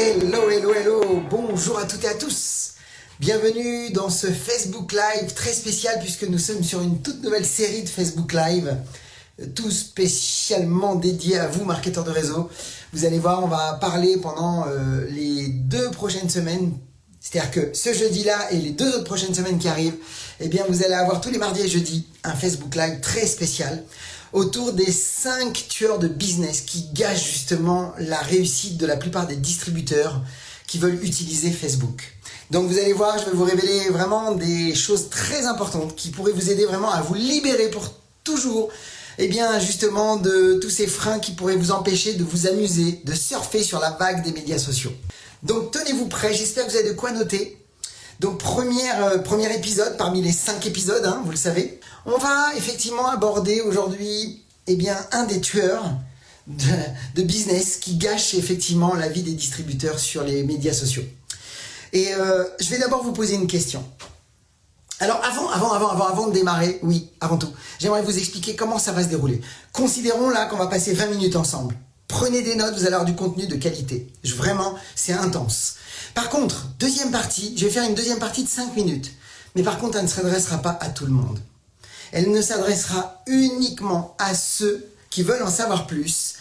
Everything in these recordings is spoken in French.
Hello, hello, hello, bonjour à toutes et à tous. Bienvenue dans ce Facebook Live très spécial puisque nous sommes sur une toute nouvelle série de Facebook Live, tout spécialement dédié à vous, marketeurs de réseau. Vous allez voir, on va parler pendant les 2 prochaines semaines, c'est-à-dire que ce jeudi-là et les 2 autres prochaines semaines qui arrivent, eh bien vous allez avoir tous les mardis et jeudis un Facebook Live très spécial autour des 5 tueurs de business qui gâchent justement la réussite de la plupart des distributeurs qui veulent utiliser Facebook. Donc vous allez voir, je vais vous révéler vraiment des choses très importantes qui pourraient vous aider vraiment à vous libérer pour toujours, eh bien justement de tous ces freins qui pourraient vous empêcher de vous amuser, de surfer sur la vague des médias sociaux. Donc tenez-vous prêts, j'espère que vous avez de quoi noter. Donc premier épisode parmi les 5 épisodes, hein, vous le savez. On va effectivement aborder aujourd'hui un des tueurs de business qui gâche effectivement la vie des distributeurs sur les médias sociaux. Et je vais d'abord vous poser une question. Alors avant de démarrer, oui, avant tout, j'aimerais vous expliquer comment ça va se dérouler. Considérons là qu'on va passer 20 minutes ensemble. Prenez des notes, vous allez avoir du contenu de qualité. Vraiment, c'est intense. Par contre, deuxième partie, je vais faire une deuxième partie de 5 minutes. Mais par contre, elle ne s'adressera pas à tout le monde. Elle ne s'adressera uniquement à ceux qui veulent en savoir plus,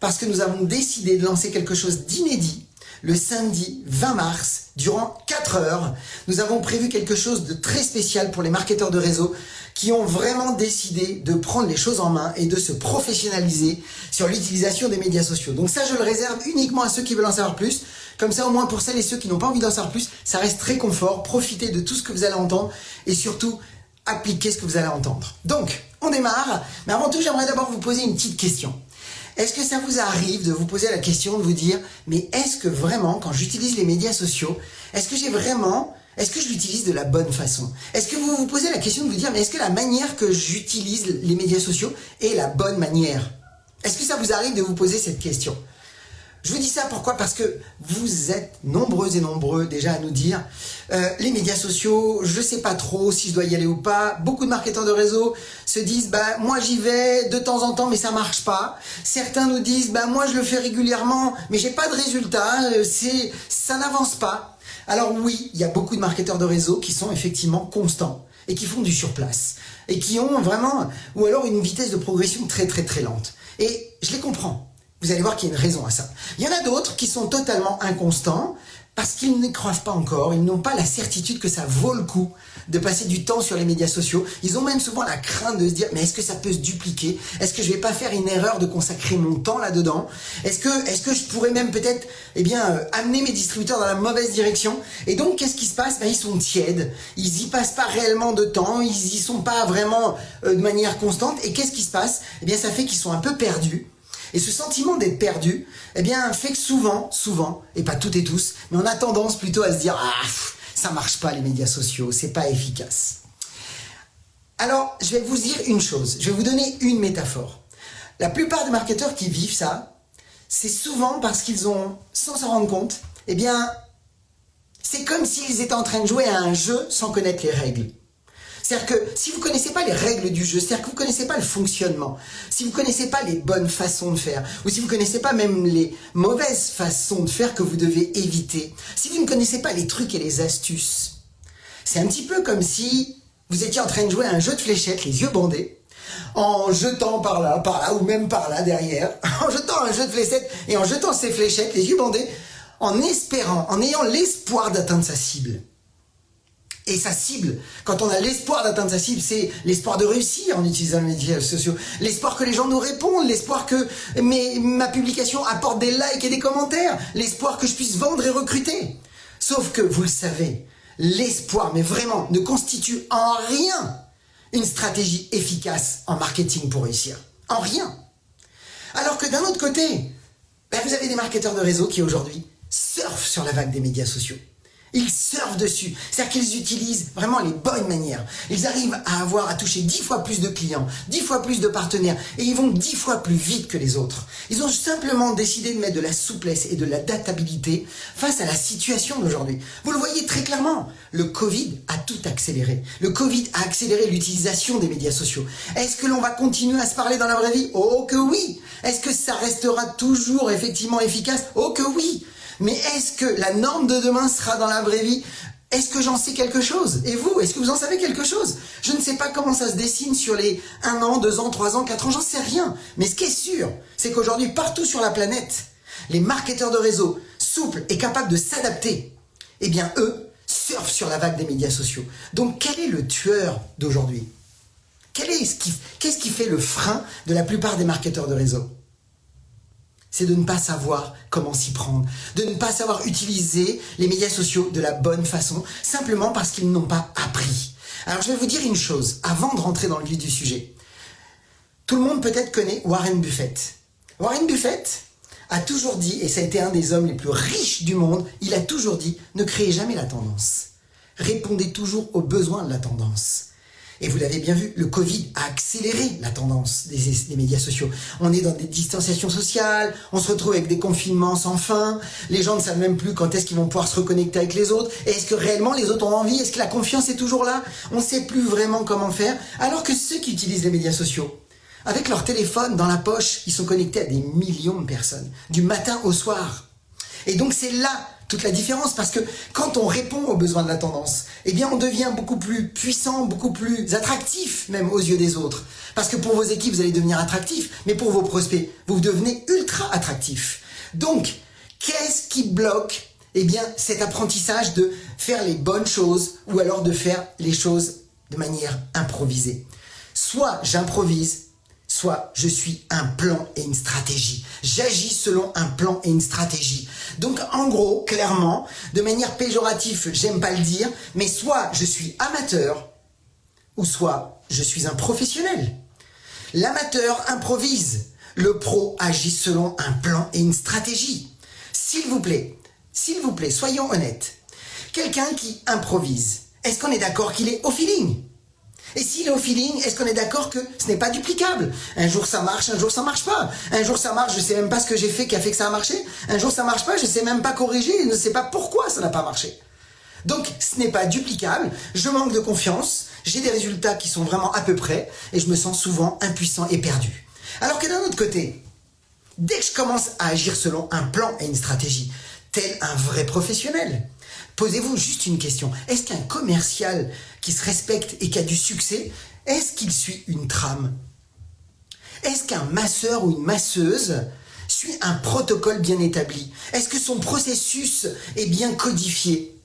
parce que nous avons décidé de lancer quelque chose d'inédit. Le samedi 20 mars, durant 4 heures, nous avons prévu quelque chose de très spécial pour les marketeurs de réseau qui ont vraiment décidé de prendre les choses en main et de se professionnaliser sur l'utilisation des médias sociaux. Donc ça, je le réserve uniquement à ceux qui veulent en savoir plus. Comme ça, au moins pour celles et ceux qui n'ont pas envie d'en savoir plus, ça reste très confort. Profitez de tout ce que vous allez entendre et surtout, appliquez ce que vous allez entendre. Donc, on démarre. Mais avant tout, j'aimerais d'abord vous poser une petite question. Est-ce que ça vous arrive de vous poser la question, de vous dire, mais est-ce que vraiment, quand j'utilise les médias sociaux, est-ce que je l'utilise de la bonne façon? Est-ce que vous vous posez la question de vous dire, mais est-ce que la manière que j'utilise les médias sociaux est la bonne manière? Est-ce que ça vous arrive de vous poser cette question? Je vous dis ça pourquoi? Parce que vous êtes nombreux et nombreux déjà à nous dire les médias sociaux, je sais pas trop si je dois y aller ou pas. Beaucoup de marketeurs de réseau se disent moi j'y vais de temps en temps mais ça marche pas. Certains nous disent moi je le fais régulièrement mais j'ai pas de résultat, ça n'avance pas. Alors oui, il y a beaucoup de marketeurs de réseau qui sont effectivement constants et qui font du surplace et qui ont vraiment ou alors une vitesse de progression très très très lente. Et je les comprends. Vous allez voir qu'il y a une raison à ça. Il y en a d'autres qui sont totalement inconstants parce qu'ils ne croient pas encore, ils n'ont pas la certitude que ça vaut le coup de passer du temps sur les médias sociaux. Ils ont même souvent la crainte de se dire mais est-ce que ça peut se dupliquer? Est-ce que je vais pas faire une erreur de consacrer mon temps là-dedans? Est-ce que je pourrais même peut-être amener mes distributeurs dans la mauvaise direction? Et donc qu'est-ce qui se passe? Ils sont tièdes, ils y passent pas réellement de temps, ils y sont pas vraiment de manière constante. Et qu'est-ce qui se passe? Ça fait qu'ils sont un peu perdus. Et ce sentiment d'être perdu, fait que souvent, et pas toutes et tous, mais on a tendance plutôt à se dire ça marche pas les médias sociaux, c'est pas efficace. Alors, je vais vous dire une chose, je vais vous donner une métaphore. La plupart des marketeurs qui vivent ça, c'est souvent parce qu'ils ont, sans s'en rendre compte, c'est comme s'ils étaient en train de jouer à un jeu sans connaître les règles. C'est-à-dire que si vous ne connaissez pas les règles du jeu, c'est-à-dire que vous ne connaissez pas le fonctionnement, si vous ne connaissez pas les bonnes façons de faire, ou si vous ne connaissez pas même les mauvaises façons de faire que vous devez éviter, si vous ne connaissez pas les trucs et les astuces, c'est un petit peu comme si vous étiez en train de jouer à un jeu de fléchettes, les yeux bandés, en jetant par là, ou même par là derrière, en jetant un jeu de fléchettes et en jetant ces fléchettes, les yeux bandés, en espérant, en ayant l'espoir d'atteindre sa cible. Et sa cible, quand on a l'espoir d'atteindre sa cible, c'est l'espoir de réussir en utilisant les médias sociaux, l'espoir que les gens nous répondent, l'espoir que ma publication apporte des likes et des commentaires, l'espoir que je puisse vendre et recruter. Sauf que, vous le savez, l'espoir, mais vraiment, ne constitue en rien une stratégie efficace en marketing pour réussir. En rien. Alors que d'un autre côté, vous avez des marketeurs de réseau qui aujourd'hui surfent sur la vague des médias sociaux. Ils surfent dessus, c'est-à-dire qu'ils utilisent vraiment les bonnes manières. Ils arrivent à toucher 10 fois plus de clients, 10 fois plus de partenaires, et ils vont 10 fois plus vite que les autres. Ils ont simplement décidé de mettre de la souplesse et de l'adaptabilité face à la situation d'aujourd'hui. Vous le voyez très clairement, le Covid a tout accéléré. Le Covid a accéléré l'utilisation des médias sociaux. Est-ce que l'on va continuer à se parler dans la vraie vie? Oh que oui! Est-ce que ça restera toujours effectivement efficace? Oh que oui! Mais est-ce que la norme de demain sera dans la vraie vie? Est-ce que j'en sais quelque chose? Et vous, est-ce que vous en savez quelque chose? Je ne sais pas comment ça se dessine sur les 1 an, 2 ans, 3 ans, 4 ans, j'en sais rien. Mais ce qui est sûr, c'est qu'aujourd'hui, partout sur la planète, les marketeurs de réseau, souples et capables de s'adapter, eh bien eux, surfent sur la vague des médias sociaux. Donc quel est le tueur d'aujourd'hui? Qu'est-ce qui fait le frein de la plupart des marketeurs de réseau? C'est de ne pas savoir comment s'y prendre, de ne pas savoir utiliser les médias sociaux de la bonne façon, simplement parce qu'ils n'ont pas appris. Alors je vais vous dire une chose, avant de rentrer dans le vif du sujet. Tout le monde peut-être connaît Warren Buffett. Warren Buffett a toujours dit, et ça a été un des hommes les plus riches du monde, il a toujours dit, ne créez jamais la tendance. Répondez toujours aux besoins de la tendance. Et vous l'avez bien vu, le Covid a accéléré la tendance des médias sociaux. On est dans des distanciations sociales, on se retrouve avec des confinements sans fin, les gens ne savent même plus quand est-ce qu'ils vont pouvoir se reconnecter avec les autres, et est-ce que réellement les autres ont envie, est-ce que la confiance est toujours là? On ne sait plus vraiment comment faire, alors que ceux qui utilisent les médias sociaux, avec leur téléphone dans la poche, ils sont connectés à des millions de personnes, du matin au soir. Et donc c'est là toute la différence, parce que quand on répond aux besoins de la tendance, eh bien on devient beaucoup plus puissant, beaucoup plus attractif même aux yeux des autres. Parce que pour vos équipes, vous allez devenir attractif, mais pour vos prospects, vous devenez ultra attractif. Donc, qu'est-ce qui bloque? Eh bien, cet apprentissage de faire les bonnes choses, ou alors de faire les choses de manière improvisée. Soit j'improvise, soit je suis un plan et une stratégie. J'agis selon un plan et une stratégie. Donc en gros, clairement, de manière péjorative, j'aime pas le dire, mais soit je suis amateur, ou soit je suis un professionnel. L'amateur improvise, le pro agit selon un plan et une stratégie. S'il vous plaît, soyons honnêtes. Quelqu'un qui improvise, est-ce qu'on est d'accord qu'il est au feeling ? Et s'il est au feeling, est-ce qu'on est d'accord que ce n'est pas duplicable? Un jour ça marche, un jour ça marche pas. Un jour ça marche, je sais même pas ce que j'ai fait qui a fait que ça a marché. Un jour ça marche pas, je sais même pas corriger, je ne sais pas pourquoi ça n'a pas marché. Donc ce n'est pas duplicable, je manque de confiance, j'ai des résultats qui sont vraiment à peu près, et je me sens souvent impuissant et perdu. Alors que d'un autre côté, dès que je commence à agir selon un plan et une stratégie, tel un vrai professionnel, posez-vous juste une question. Est-ce qu'un commercial qui se respecte et qui a du succès, est-ce qu'il suit une trame? Est-ce qu'un masseur ou une masseuse suit un protocole bien établi? Est-ce que son processus est bien codifié?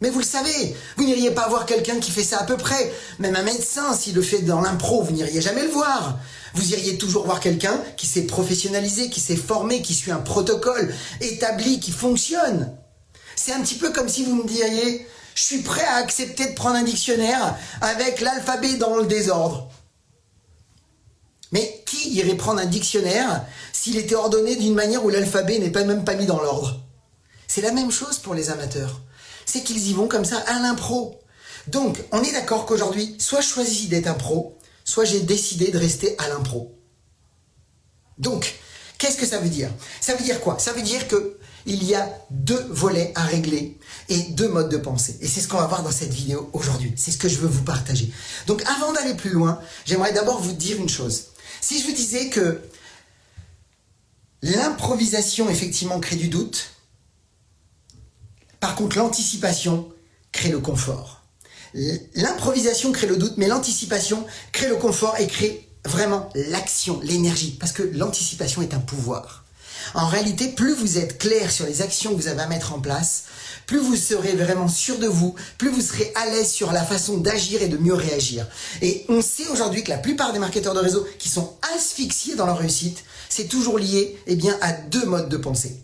Mais vous le savez, vous n'iriez pas voir quelqu'un qui fait ça à peu près. Même un médecin, s'il le fait dans l'impro, vous n'iriez jamais le voir. Vous iriez toujours voir quelqu'un qui s'est professionnalisé, qui s'est formé, qui suit un protocole établi, qui fonctionne. C'est un petit peu comme si vous me diriez, je suis prêt à accepter de prendre un dictionnaire avec l'alphabet dans le désordre. Mais qui irait prendre un dictionnaire s'il était ordonné d'une manière où l'alphabet n'est même pas mis dans l'ordre? C'est la même chose pour les amateurs. C'est qu'ils y vont comme ça à l'impro. Donc, on est d'accord qu'aujourd'hui, soit je choisis d'être un pro, soit j'ai décidé de rester à l'impro. Donc, qu'est-ce que ça veut dire? Ça veut dire quoi? Ça veut dire que il y a 2 volets à régler et 2 modes de pensée. Et c'est ce qu'on va voir dans cette vidéo aujourd'hui. C'est ce que je veux vous partager. Donc avant d'aller plus loin, j'aimerais d'abord vous dire une chose. Si je vous disais que l'improvisation effectivement crée du doute, par contre l'anticipation crée le confort. L'improvisation crée le doute, mais l'anticipation crée le confort et crée vraiment l'action, l'énergie. Parce que l'anticipation est un pouvoir. En réalité, plus vous êtes clair sur les actions que vous avez à mettre en place, plus vous serez vraiment sûr de vous, plus vous serez à l'aise sur la façon d'agir et de mieux réagir. Et on sait aujourd'hui que la plupart des marketeurs de réseau qui sont asphyxiés dans leur réussite, c'est toujours lié à 2 modes de pensée.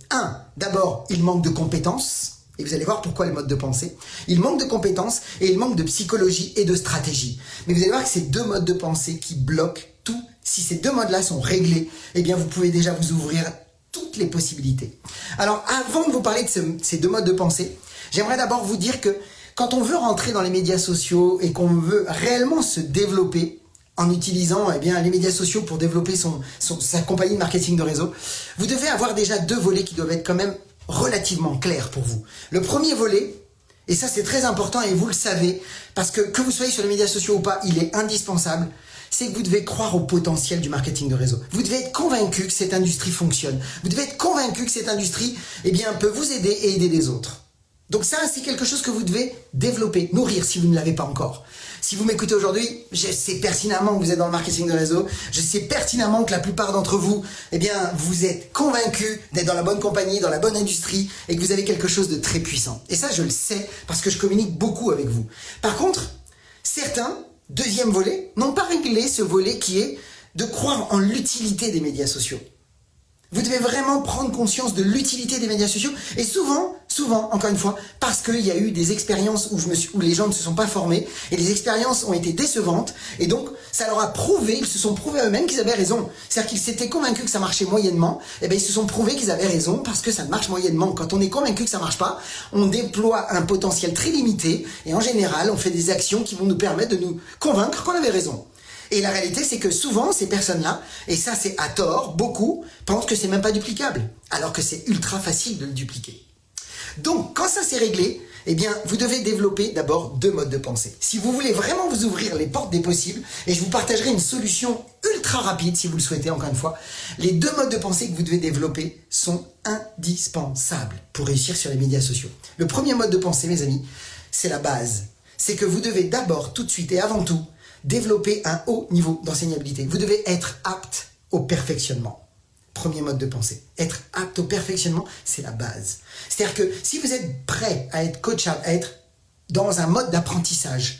D'abord, ils manquent de compétences. Et vous allez voir pourquoi le mode de pensée. Il manque de compétences et il manque de psychologie et de stratégie. Mais vous allez voir que ces 2 modes de pensée qui bloquent tout, si ces 2 modes-là sont réglés, vous pouvez déjà vous ouvrir toutes les possibilités. Alors, avant de vous parler de ces 2 modes de pensée, j'aimerais d'abord vous dire que quand on veut rentrer dans les médias sociaux et qu'on veut réellement se développer en utilisant les médias sociaux pour développer sa compagnie de marketing de réseau, vous devez avoir déjà 2 volets qui doivent être quand même relativement clair pour vous. Le premier volet, et ça c'est très important et vous le savez, parce que vous soyez sur les médias sociaux ou pas, il est indispensable, c'est que vous devez croire au potentiel du marketing de réseau. Vous devez être convaincu que cette industrie fonctionne. Vous devez être convaincu que cette industrie, eh bien, peut vous aider et aider les autres. Donc ça, c'est quelque chose que vous devez développer, nourrir si vous ne l'avez pas encore. Si vous m'écoutez aujourd'hui, je sais pertinemment que vous êtes dans le marketing de réseau. Je sais pertinemment que la plupart d'entre vous, eh bien, vous êtes convaincus d'être dans la bonne compagnie, dans la bonne industrie et que vous avez quelque chose de très puissant. Et ça, je le sais parce que je communique beaucoup avec vous. Par contre, certains, deuxième volet, n'ont pas réglé ce volet qui est de croire en l'utilité des médias sociaux. Vous devez vraiment prendre conscience de l'utilité des médias sociaux et souvent, encore une fois, parce qu'il y a eu des expériences où les gens ne se sont pas formés et les expériences ont été décevantes et donc ça leur a prouvé, ils se sont prouvés à eux-mêmes qu'ils avaient raison. C'est-à-dire qu'ils s'étaient convaincus que ça marchait moyennement, et bien ils se sont prouvés qu'ils avaient raison parce que ça marche moyennement. Quand on est convaincu que ça marche pas, on déploie un potentiel très limité et en général, on fait des actions qui vont nous permettre de nous convaincre qu'on avait raison. Et la réalité, c'est que souvent, ces personnes-là, et ça c'est à tort, beaucoup, pensent que c'est même pas duplicable, alors que c'est ultra facile de le dupliquer. Donc, quand ça c'est réglé, eh bien, vous devez développer d'abord 2 modes de pensée. Si vous voulez vraiment vous ouvrir les portes des possibles, et je vous partagerai une solution ultra rapide, si vous le souhaitez, encore une fois, les 2 modes de pensée que vous devez développer sont indispensables pour réussir sur les médias sociaux. Le premier mode de pensée, mes amis, c'est la base. C'est que vous devez d'abord, tout de suite et avant tout, développer un haut niveau d'enseignabilité. Vous devez être apte au perfectionnement. Premier mode de pensée. Être apte au perfectionnement, c'est la base. C'est-à-dire que si vous êtes prêt à être coachable, à être dans un mode d'apprentissage,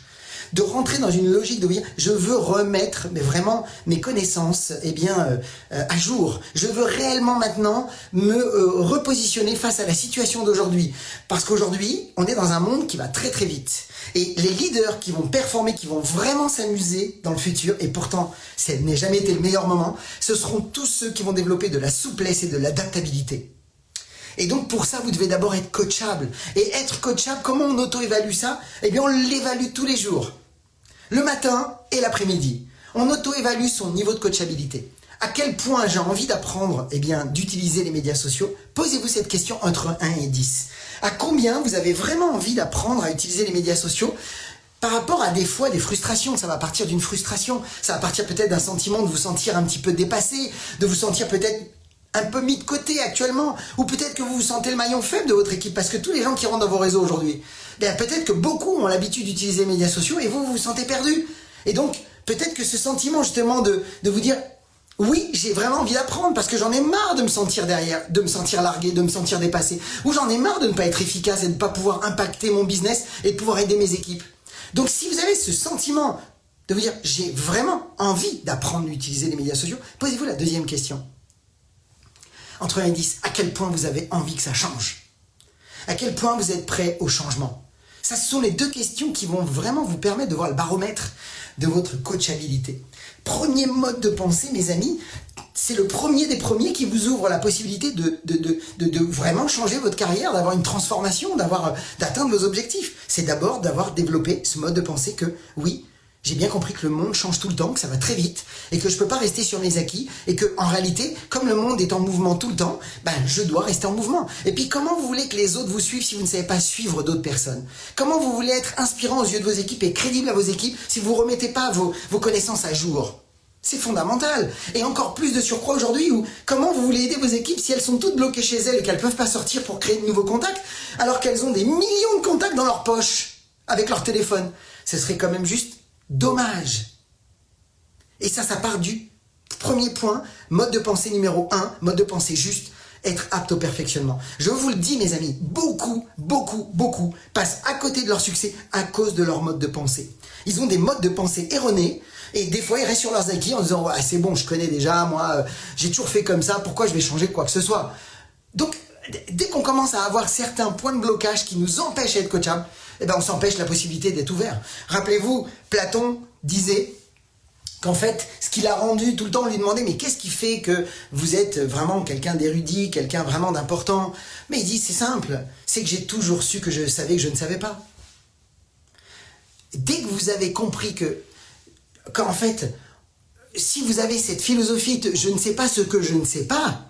de rentrer dans une logique de dire je veux remettre mes connaissances à jour. Je veux réellement maintenant me repositionner face à la situation d'aujourd'hui. Parce qu'aujourd'hui, on est dans un monde qui va très très vite. Et les leaders qui vont performer, qui vont vraiment s'amuser dans le futur, et pourtant, ça n'est jamais été le meilleur moment, ce seront tous ceux qui vont développer de la souplesse et de l'adaptabilité. Et donc pour ça, vous devez d'abord être coachable. Et être coachable, comment on auto-évalue ça? Eh bien, on l'évalue tous les jours. Le matin et l'après-midi. On auto-évalue son niveau de coachabilité. À quel point j'ai envie d'apprendre d'utiliser les médias sociaux? Posez-vous cette question entre 1 et 10. À combien vous avez vraiment envie d'apprendre à utiliser les médias sociaux par rapport à des fois des frustrations? Ça va partir d'une frustration, ça va partir peut-être d'un sentiment de vous sentir un petit peu dépassé, de vous sentir peut-être un peu mis de côté actuellement, ou peut-être que vous vous sentez le maillon faible de votre équipe, parce que tous les gens qui rentrent dans vos réseaux aujourd'hui, peut-être que beaucoup ont l'habitude d'utiliser les médias sociaux et vous vous sentez perdu. Et donc, peut-être que ce sentiment justement de vous dire oui, j'ai vraiment envie d'apprendre parce que j'en ai marre de me sentir derrière, de me sentir largué, de me sentir dépassé, ou j'en ai marre de ne pas être efficace et de ne pas pouvoir impacter mon business et de pouvoir aider mes équipes. Donc si vous avez ce sentiment de vous dire j'ai vraiment envie d'apprendre à utiliser les médias sociaux, posez-vous la deuxième question. Entre 1 et 10, à quel point vous avez envie que ça change? À quel point vous êtes prêt au changement? Ça, ce sont les 2 questions qui vont vraiment vous permettre de voir le baromètre de votre coachabilité. Premier mode de pensée, mes amis, c'est le premier des premiers qui vous ouvre la possibilité de vraiment changer votre carrière, d'avoir une transformation, d'atteindre vos objectifs. C'est d'abord d'avoir développé ce mode de pensée que, oui, j'ai bien compris que le monde change tout le temps, que ça va très vite, et que je peux pas rester sur mes acquis, et que en réalité, comme le monde est en mouvement tout le temps, je dois rester en mouvement. Et puis comment vous voulez que les autres vous suivent si vous ne savez pas suivre d'autres personnes? Comment vous voulez être inspirant aux yeux de vos équipes et crédible à vos équipes si vous ne remettez pas vos connaissances à jour? C'est fondamental. Et encore plus de surcroît aujourd'hui, où comment vous voulez aider vos équipes si elles sont toutes bloquées chez elles et qu'elles ne peuvent pas sortir pour créer de nouveaux contacts, alors qu'elles ont des millions de contacts dans leur poche avec leur téléphone? Ce serait quand même juste dommage. Et ça part du premier point, mode de pensée numéro 1, mode de pensée juste, être apte au perfectionnement. Je vous le dis, mes amis, beaucoup passent à côté de leur succès à cause de leur mode de pensée. Ils ont des modes de pensée erronés et des fois ils restent sur leurs acquis en disant « c'est bon, je connais déjà, moi, j'ai toujours fait comme ça, pourquoi je vais changer quoi que ce soit ?» Donc, dès qu'on commence à avoir certains points de blocage qui nous empêchent d'être coachables, on s'empêche la possibilité d'être ouvert. Rappelez-vous, Platon disait qu'en fait, ce qui l'a rendu tout le temps, on lui demandait mais qu'est-ce qui fait que vous êtes vraiment quelqu'un d'érudit, quelqu'un vraiment d'important? Mais il dit c'est simple, c'est que j'ai toujours su que je savais que je ne savais pas. Dès que vous avez compris qu'en fait, si vous avez cette philosophie de je ne sais pas ce que je ne sais pas,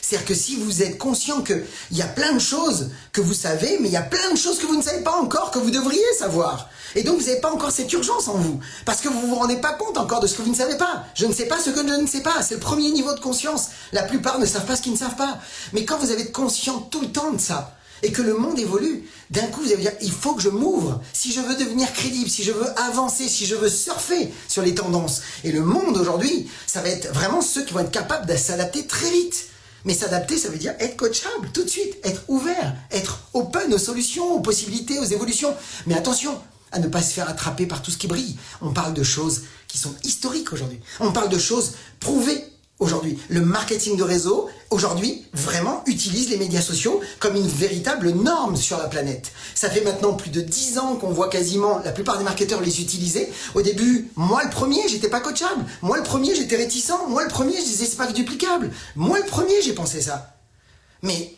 C'est-à-dire que si vous êtes conscient qu'il y a plein de choses que vous savez, mais il y a plein de choses que vous ne savez pas encore, que vous devriez savoir. Et donc vous n'avez pas encore cette urgence en vous, parce que vous ne vous rendez pas compte encore de ce que vous ne savez pas. Je ne sais pas ce que je ne sais pas, c'est le premier niveau de conscience. La plupart ne savent pas ce qu'ils ne savent pas. Mais quand vous avez conscient tout le temps de ça, et que le monde évolue, d'un coup vous allez dire, il faut que je m'ouvre, si je veux devenir crédible, si je veux avancer, si je veux surfer sur les tendances. Et le monde aujourd'hui, ça va être vraiment ceux qui vont être capables de s'adapter très vite. Mais s'adapter, ça veut dire être coachable tout de suite, être ouvert, être open aux solutions, aux possibilités, aux évolutions. Mais attention à ne pas se faire attraper par tout ce qui brille. On parle de choses qui sont historiques aujourd'hui. On parle de choses prouvées aujourd'hui. Le marketing de réseau, aujourd'hui, vraiment utilise les médias sociaux comme une véritable norme sur la planète. Ça fait maintenant plus de 10 ans qu'on voit quasiment la plupart des marketeurs les utiliser. Au début, moi le premier, j'étais pas coachable. Moi le premier, j'étais réticent. Moi le premier, je disais c'est pas duplicable. Moi le premier, j'ai pensé ça. Mais,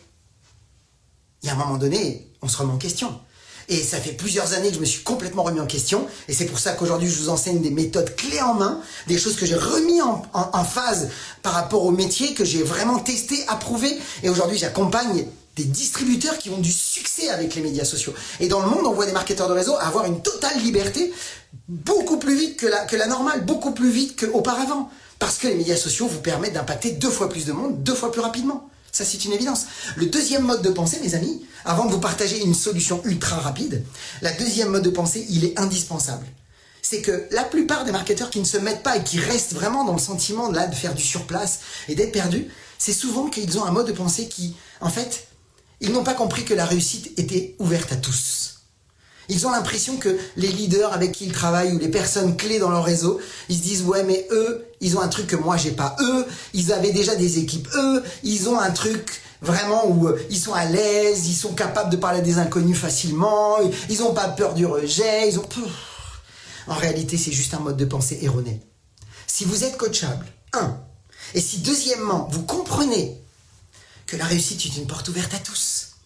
il y a un moment donné, on se remet en question. Et ça fait plusieurs années que je me suis complètement remis en question. Et c'est pour ça qu'aujourd'hui, je vous enseigne des méthodes clés en main, des choses que j'ai remis en phase par rapport au métier, que j'ai vraiment testé, approuvé. Et aujourd'hui, j'accompagne des distributeurs qui ont du succès avec les médias sociaux. Et dans le monde, on voit des marketeurs de réseau avoir une totale liberté, beaucoup plus vite que la normale, beaucoup plus vite qu'auparavant. Parce que les médias sociaux vous permettent d'impacter 2 fois plus de monde, 2 fois plus rapidement. Ça, c'est une évidence. Le deuxième mode de pensée, mes amis, avant de vous partager une solution ultra rapide, la deuxième mode de pensée, il est indispensable. C'est que la plupart des marketeurs qui ne se mettent pas et qui restent vraiment dans le sentiment de faire du surplace et d'être perdus, c'est souvent qu'ils ont un mode de pensée qui, en fait, ils n'ont pas compris que la réussite était ouverte à tous. Ils ont l'impression que les leaders avec qui ils travaillent ou les personnes clés dans leur réseau, ils se disent ouais mais eux, ils ont un truc que moi j'ai pas. Eux, ils avaient déjà des équipes. Eux, ils ont un truc vraiment où ils sont à l'aise, ils sont capables de parler à des inconnus facilement, ils ont pas peur du rejet, ils ont... En réalité, c'est juste un mode de pensée erroné. Si vous êtes coachable, et si deuxièmement, vous comprenez que la réussite est une porte ouverte à tous.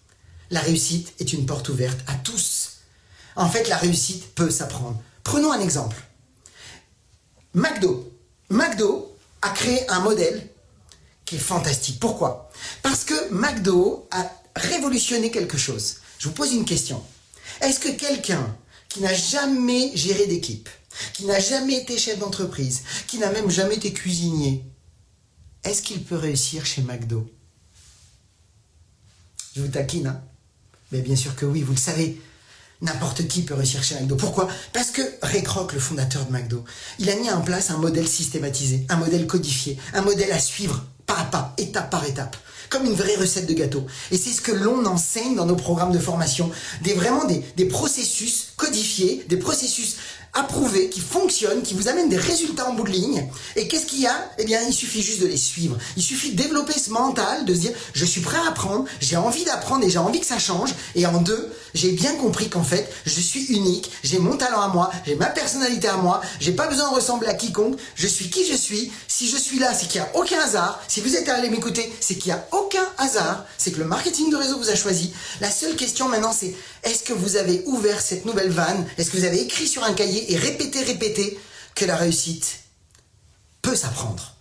La réussite est une porte ouverte à tous. En fait, la réussite peut s'apprendre. Prenons un exemple. McDo a créé un modèle qui est fantastique. Pourquoi? Parce que McDo a révolutionné quelque chose. Je vous pose une question. Est-ce que quelqu'un qui n'a jamais géré d'équipe, qui n'a jamais été chef d'entreprise, qui n'a même jamais été cuisinier, est-ce qu'il peut réussir chez McDo? Je vous taquine, hein? Mais bien sûr que oui, vous le savez. N'importe qui peut réussir chez McDo. Pourquoi? Parce que Ray Kroc, le fondateur de McDo, il a mis en place un modèle systématisé, un modèle codifié, un modèle à suivre pas à pas, étape par étape, comme une vraie recette de gâteau. Et c'est ce que l'on enseigne dans nos programmes de formation, vraiment des processus codifiés, des processus approuvés, qui fonctionnent, qui vous amènent des résultats en bout de ligne. Et qu'est-ce qu'il y a? Eh bien, il suffit juste de les suivre. Il suffit de développer ce mental, de se dire, je suis prêt à apprendre, j'ai envie d'apprendre et j'ai envie que ça change. Et en 2, j'ai bien compris qu'en fait, je suis unique, j'ai mon talent à moi, j'ai ma personnalité à moi, j'ai pas besoin de ressembler à quiconque, je suis qui je suis. Si je suis là, c'est qu'il n'y a aucun hasard. Si vous êtes allé m'écouter, c'est qu'il n'y a aucun hasard. C'est que le marketing de réseau vous a choisi. La seule question maintenant, c'est est-ce que vous avez ouvert cette nouvelle vanne? Est-ce que vous avez écrit sur un cahier et répété que la réussite peut s'apprendre?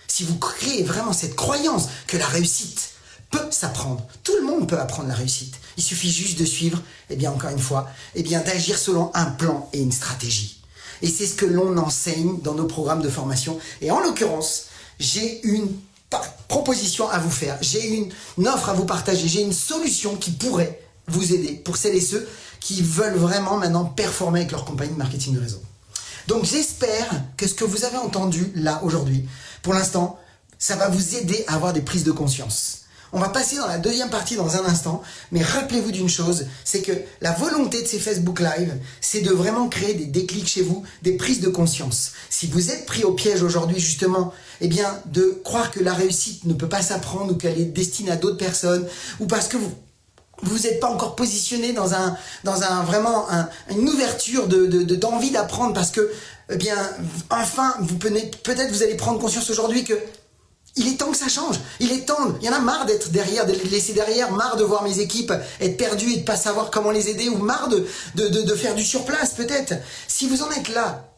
Si vous créez vraiment cette croyance que la réussite peut s'apprendre, tout le monde peut apprendre la réussite. Il suffit juste de suivre, eh bien encore une fois, eh bien d'agir selon un plan et une stratégie. Et c'est ce que l'on enseigne dans nos programmes de formation. Et en l'occurrence, j'ai une proposition à vous faire, j'ai une offre à vous partager, j'ai une solution qui pourrait vous aider pour celles et ceux qui veulent vraiment maintenant performer avec leur compagnie de marketing de réseau. Donc j'espère que ce que vous avez entendu là aujourd'hui, pour l'instant, ça va vous aider à avoir des prises de conscience. On va passer dans la deuxième partie dans un instant, mais rappelez-vous d'une chose, c'est que la volonté de ces Facebook Live, c'est de vraiment créer des déclics chez vous, des prises de conscience. Si vous êtes pris au piège aujourd'hui justement, eh bien de croire que la réussite ne peut pas s'apprendre ou qu'elle est destinée à d'autres personnes, ou parce que vous n'êtes pas encore positionné dans une ouverture d'envie d'apprendre parce que, eh bien, enfin, peut-être vous allez prendre conscience aujourd'hui que il est temps que ça change. Il est temps. Il y en a marre d'être derrière, de les laisser derrière, marre de voir mes équipes être perdues et de pas savoir comment les aider, ou marre de faire du surplace peut-être. Si vous en êtes là,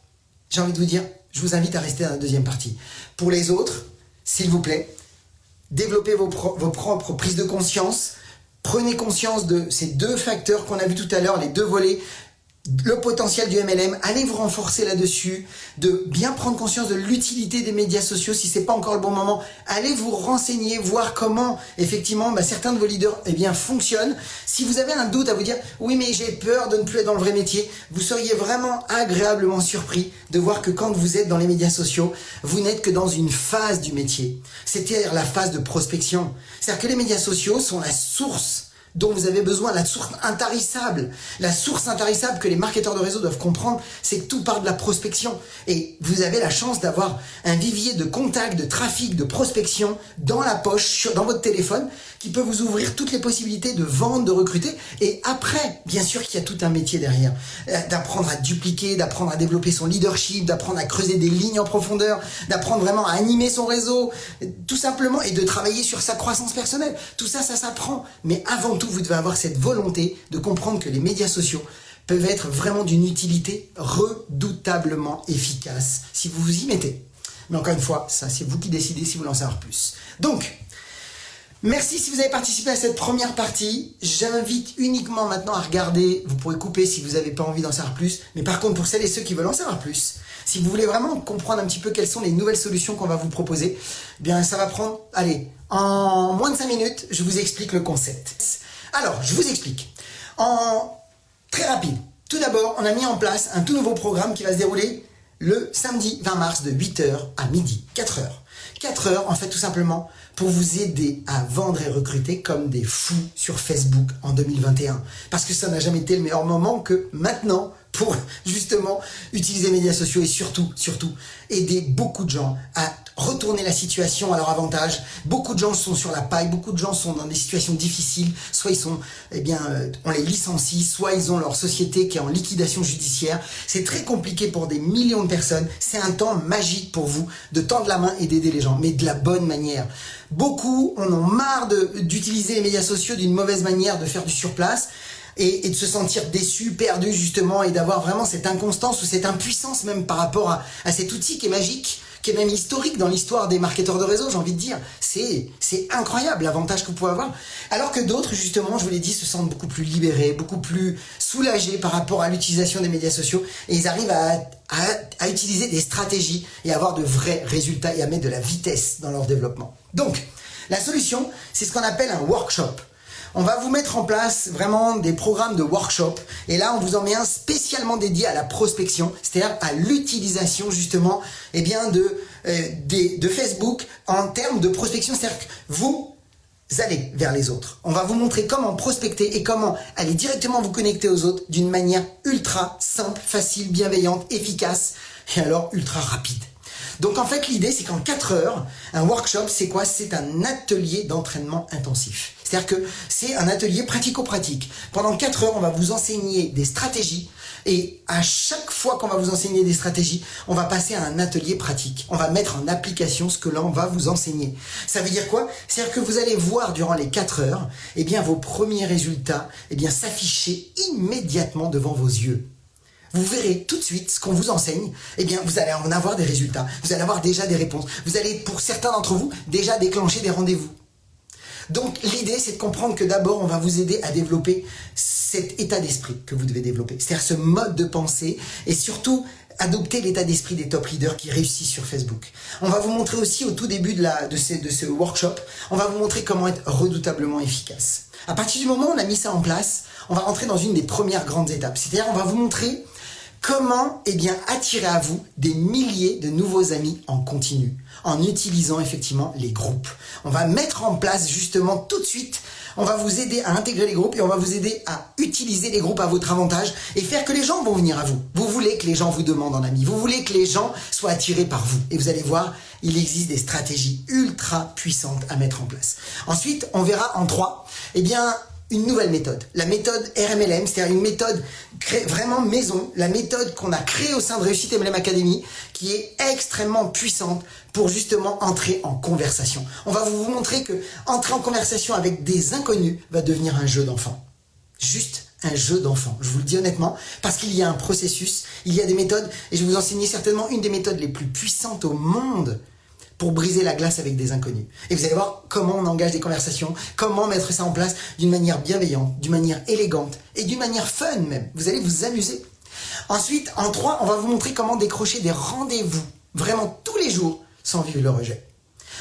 j'ai envie de vous dire, je vous invite à rester dans la deuxième partie. Pour les autres, s'il vous plaît, développez vos propres prises de conscience. Prenez conscience de ces deux facteurs qu'on a vus tout à l'heure, les deux volets. Le potentiel du MLM, allez vous renforcer là-dessus, de bien prendre conscience de l'utilité des médias sociaux si c'est pas encore le bon moment. Allez vous renseigner, voir comment effectivement certains de vos leaders fonctionnent. Si vous avez un doute à vous dire oui mais j'ai peur de ne plus être dans le vrai métier, vous seriez vraiment agréablement surpris de voir que quand vous êtes dans les médias sociaux, vous n'êtes que dans une phase du métier. C'est-à-dire la phase de prospection. C'est-à-dire que les médias sociaux sont la source dont vous avez besoin, la source intarissable. La source intarissable que les marketeurs de réseau doivent comprendre, c'est que tout part de la prospection. Et vous avez la chance d'avoir un vivier de contacts, de trafic, de prospection dans la poche, dans votre téléphone, qui peut vous ouvrir toutes les possibilités de vendre, de recruter. Et après, bien sûr qu'il y a tout un métier derrière. D'apprendre à dupliquer, d'apprendre à développer son leadership, d'apprendre à creuser des lignes en profondeur, d'apprendre vraiment à animer son réseau, tout simplement, et de travailler sur sa croissance personnelle. Tout ça, ça s'apprend. Mais avant tout, vous devez avoir cette volonté de comprendre que les médias sociaux peuvent être vraiment d'une utilité redoutablement efficace si vous vous y mettez. Mais encore une fois, ça c'est vous qui décidez si vous voulez en savoir plus. Donc, merci si vous avez participé à cette première partie. J'invite uniquement maintenant à regarder, vous pourrez couper si vous n'avez pas envie d'en savoir plus, mais par contre pour celles et ceux qui veulent en savoir plus, si vous voulez vraiment comprendre un petit peu quelles sont les nouvelles solutions qu'on va vous proposer, ça va prendre, en moins de 5 minutes, je vous explique le concept. Alors, je vous explique. Très rapide. Tout d'abord, on a mis en place un tout nouveau programme qui va se dérouler le samedi 20 mars de 8h à midi, 4 heures. 4 heures, en fait, tout simplement, pour vous aider à vendre et recruter comme des fous sur Facebook en 2021. Parce que ça n'a jamais été le meilleur moment que maintenant pour justement utiliser les médias sociaux et surtout, aider beaucoup de gens à retourner la situation à leur avantage. Beaucoup de gens sont sur la paille, beaucoup de gens sont dans des situations difficiles. Soit ils sont, on les licencie, soit ils ont leur société qui est en liquidation judiciaire. C'est très compliqué pour des millions de personnes. C'est un temps magique pour vous de tendre la main et d'aider les gens, mais de la bonne manière. Beaucoup en ont marre d'utiliser les médias sociaux d'une mauvaise manière, de faire du surplace. Et de se sentir déçu, perdu justement, et d'avoir vraiment cette inconstance ou cette impuissance même par rapport à cet outil qui est magique, qui est même historique dans l'histoire des marketeurs de réseau, j'ai envie de dire. C'est incroyable l'avantage que vous pouvez avoir. Alors que d'autres, justement, je vous l'ai dit, se sentent beaucoup plus libérés, beaucoup plus soulagés par rapport à l'utilisation des médias sociaux, et ils arrivent à utiliser des stratégies et à avoir de vrais résultats et à mettre de la vitesse dans leur développement. Donc, la solution, c'est ce qu'on appelle un workshop. On va vous mettre en place vraiment des programmes de workshop, et là on vous en met un spécialement dédié à la prospection, c'est-à-dire à l'utilisation justement de Facebook en termes de prospection, c'est-à-dire que vous allez vers les autres. On va vous montrer comment prospecter et comment aller directement vous connecter aux autres d'une manière ultra simple, facile, bienveillante, efficace et alors ultra rapide. Donc en fait l'idée c'est qu'en 4 heures, un workshop c'est quoi? C'est un atelier d'entraînement intensif. C'est-à-dire que c'est un atelier pratico-pratique. Pendant 4 heures, on va vous enseigner des stratégies, et à chaque fois qu'on va vous enseigner des stratégies, on va passer à un atelier pratique. On va mettre en application ce que l'on va vous enseigner. Ça veut dire quoi? C'est-à-dire que vous allez voir durant les 4 heures, vos premiers résultats s'afficher immédiatement devant vos yeux. Vous verrez tout de suite ce qu'on vous enseigne, vous allez en avoir des résultats, vous allez avoir déjà des réponses, vous allez, pour certains d'entre vous, déjà déclencher des rendez-vous. Donc l'idée c'est de comprendre que d'abord on va vous aider à développer cet état d'esprit que vous devez développer, c'est-à-dire ce mode de pensée, et surtout adopter l'état d'esprit des top leaders qui réussissent sur Facebook. On va vous montrer aussi au tout début de ce workshop, on va vous montrer comment être redoutablement efficace. À partir du moment où on a mis ça en place, on va rentrer dans une des premières grandes étapes, c'est-à-dire on va vous montrer comment attirer à vous des milliers de nouveaux amis en continu, en utilisant effectivement les groupes. On va mettre en place justement tout de suite, on va vous aider à intégrer les groupes et on va vous aider à utiliser les groupes à votre avantage et faire que les gens vont venir à vous. Vous voulez que les gens vous demandent en ami, vous voulez que les gens soient attirés par vous. Et vous allez voir, il existe des stratégies ultra puissantes à mettre en place. Ensuite, on verra en 3, une nouvelle méthode, la méthode RMLM, c'est-à-dire une méthode vraiment maison, la méthode qu'on a créée au sein de Réussite MLM Academy, qui est extrêmement puissante pour justement entrer en conversation. On va vous montrer que entrer en conversation avec des inconnus va devenir un jeu d'enfant. Juste un jeu d'enfant, je vous le dis honnêtement, parce qu'il y a un processus, il y a des méthodes, et je vais vous enseigner certainement une des méthodes les plus puissantes au monde pour briser la glace avec des inconnus. Et vous allez voir comment on engage des conversations, comment mettre ça en place d'une manière bienveillante, d'une manière élégante et d'une manière fun même. Vous allez vous amuser. Ensuite, en 3, on va vous montrer comment décrocher des rendez-vous, vraiment tous les jours, sans vivre le rejet.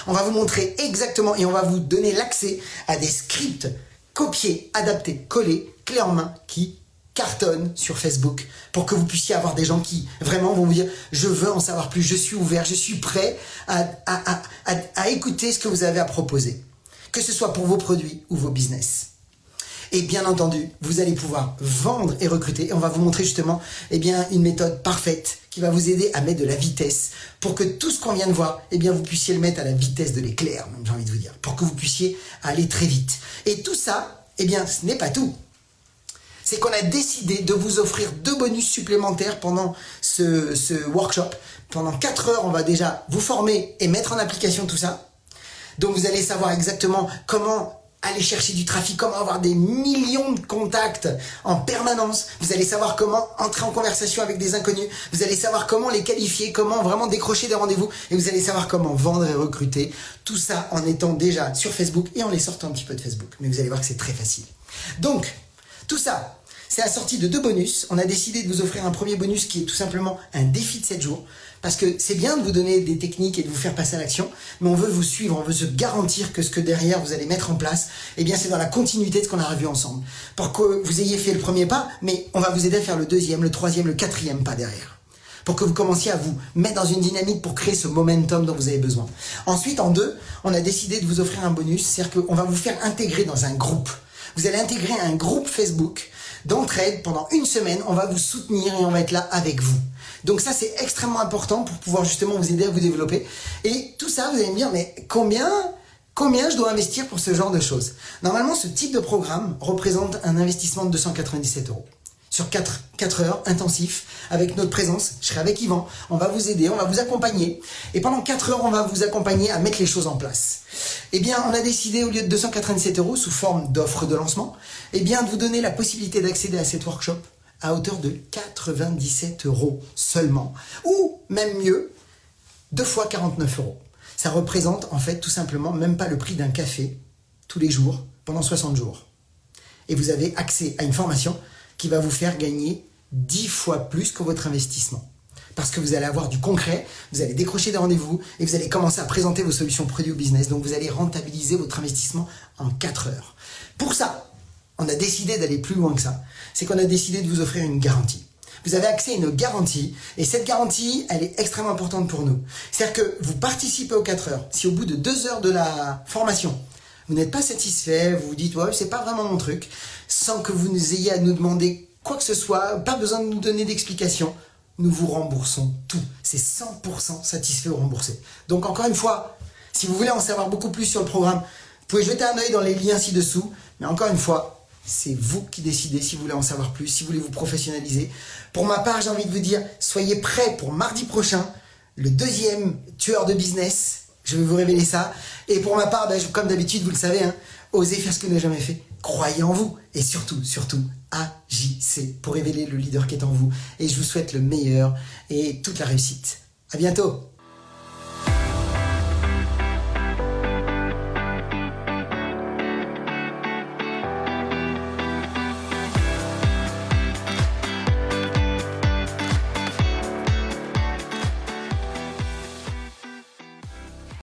On va vous montrer exactement et on va vous donner l'accès à des scripts copiés, adaptés, collés, clés en main qui cartonnent sur Facebook pour que vous puissiez avoir des gens qui vraiment vont vous dire « Je veux en savoir plus, je suis ouvert, je suis prêt à écouter ce que vous avez à proposer. » Que ce soit pour vos produits ou vos business. Et bien entendu, vous allez pouvoir vendre et recruter. Et on va vous montrer justement une méthode parfaite qui va vous aider à mettre de la vitesse pour que tout ce qu'on vient de voir, vous puissiez le mettre à la vitesse de l'éclair, même j'ai envie de vous dire, pour que vous puissiez aller très vite. Et tout ça, ce n'est pas tout. C'est qu'on a décidé de vous offrir 2 bonus supplémentaires pendant ce workshop. Pendant 4 heures, on va déjà vous former et mettre en application tout ça. Donc vous allez savoir exactement comment aller chercher du trafic, comment avoir des millions de contacts en permanence. Vous allez savoir comment entrer en conversation avec des inconnus. Vous allez savoir comment les qualifier, comment vraiment décrocher des rendez-vous. Et vous allez savoir comment vendre et recruter. Tout ça en étant déjà sur Facebook et en les sortant un petit peu de Facebook. Mais vous allez voir que c'est très facile. Donc, tout ça, c'est assorti de 2 bonus. On a décidé de vous offrir un premier bonus qui est tout simplement un défi de 7 jours. Parce que c'est bien de vous donner des techniques et de vous faire passer à l'action, mais on veut vous suivre, on veut se garantir que ce que derrière vous allez mettre en place, c'est dans la continuité de ce qu'on a revu ensemble. Pour que vous ayez fait le premier pas, mais on va vous aider à faire le 2e, le 3e, le 4e pas derrière. Pour que vous commenciez à vous mettre dans une dynamique pour créer ce momentum dont vous avez besoin. Ensuite, en 2, on a décidé de vous offrir un bonus, c'est-à-dire qu'on va vous faire intégrer dans un groupe. Vous allez intégrer un groupe Facebook d'entraide pendant 1 semaine, on va vous soutenir et on va être là avec vous. Donc ça, c'est extrêmement important pour pouvoir justement vous aider à vous développer. Et tout ça, vous allez me dire, mais combien je dois investir pour ce genre de choses? Normalement, ce type de programme représente un investissement de 297 €. Sur 4 heures intensifs, avec notre présence, je serai avec Yvan, on va vous aider, on va vous accompagner. Et pendant 4 heures, on va vous accompagner à mettre les choses en place. On a décidé, au lieu de 297 € sous forme d'offre de lancement, de vous donner la possibilité d'accéder à cet workshop à hauteur de 97 € seulement, ou même mieux, 2 fois 49 €. Ça représente en fait tout simplement même pas le prix d'un café tous les jours pendant 60 jours. Et vous avez accès à une formation qui va vous faire gagner 10 fois plus que votre investissement. Parce que vous allez avoir du concret, vous allez décrocher des rendez-vous et vous allez commencer à présenter vos solutions produits au business. Donc vous allez rentabiliser votre investissement en 4 heures. Pour ça, on a décidé d'aller plus loin que ça. C'est qu'on a décidé de vous offrir une garantie. Vous avez accès à une garantie et cette garantie, elle est extrêmement importante pour nous. C'est-à-dire que vous participez aux 4 heures. Si au bout de 2 heures de la formation, vous n'êtes pas satisfait, vous vous dites « ouais, c'est pas vraiment mon truc », sans que vous nous ayez à nous demander quoi que ce soit, pas besoin de nous donner d'explications, nous vous remboursons tout. C'est 100% satisfait ou remboursé. Donc encore une fois, si vous voulez en savoir beaucoup plus sur le programme, vous pouvez jeter un œil dans les liens ci-dessous. Mais encore une fois, c'est vous qui décidez si vous voulez en savoir plus, si vous voulez vous professionnaliser. Pour ma part, j'ai envie de vous dire, soyez prêts pour mardi prochain, le 2e tueur de business. Je vais vous révéler ça. Et pour ma part, comme d'habitude, vous le savez, osez faire ce que vous n'avez jamais fait. Croyez en vous. Et surtout, agissez pour révéler le leader qui est en vous. Et je vous souhaite le meilleur et toute la réussite. À bientôt.